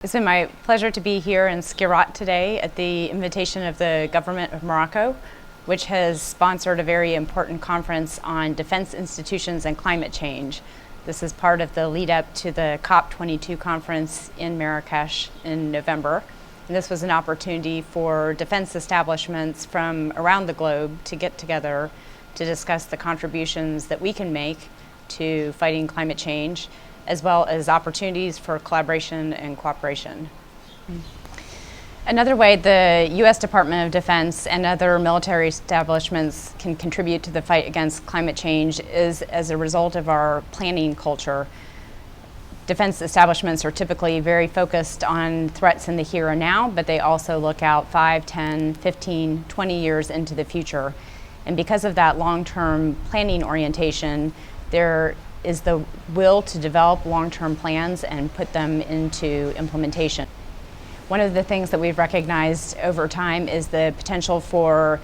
It's been my pleasure to be here in Skhirat today at the invitation of the Government of Morocco, which has sponsored a very important conference on defense institutions and climate change. This is part of the lead up to the COP22 conference in Marrakesh in November. And this was an opportunity for defense establishments from around the globe to get together to discuss the contributions that we can make to fighting climate change, as well as opportunities for collaboration and cooperation. Another way the U.S. Department of Defense and other military establishments can contribute to the fight against climate change is as a result of our planning culture. Defense establishments are typically very focused on threats in the here and now, but they also look out 5, 10, 15, 20 years into the future. And because of that long-term planning orientation, there is the will to develop long-term plans and put them into implementation. One of the things that we've recognized over time is the potential for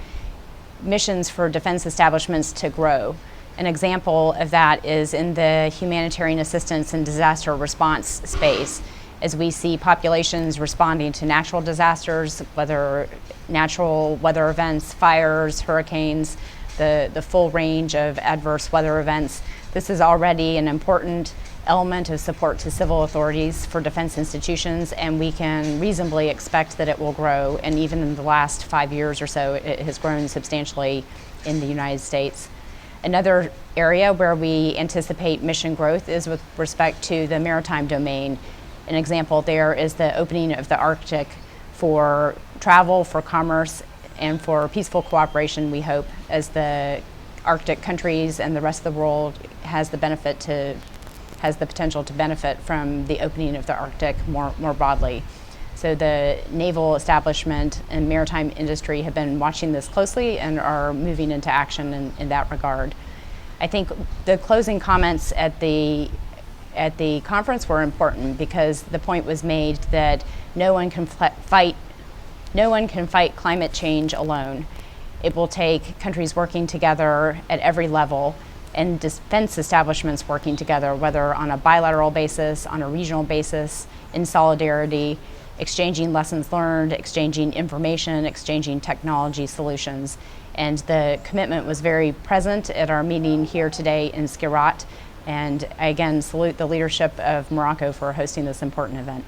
missions for defense establishments to grow. An example of that is in the humanitarian assistance and disaster response space, as we see populations responding to natural disasters, whether natural weather events, fires, hurricanes, the full range of adverse weather events. This is already an important element of support to civil authorities for defense institutions, and we can reasonably expect that it will grow. And even in the last 5 years or so, it has grown substantially in the United States. Another area where we anticipate mission growth is with respect to the maritime domain. An example there is the opening of the Arctic for travel, for commerce, and for peaceful cooperation, we hope, as the Arctic countries and the rest of the world has the potential to benefit from the opening of the Arctic more broadly. So the naval establishment and maritime industry have been watching this closely and are moving into action in that regard. I think the closing comments at the conference were important because the point was made that no one can fight climate change alone. It will take countries working together at every level and defense establishments working together, whether on a bilateral basis, on a regional basis, in solidarity, exchanging lessons learned, exchanging information, exchanging technology solutions. And the commitment was very present at our meeting here today in Skhirat. And I again salute the leadership of Morocco for hosting this important event.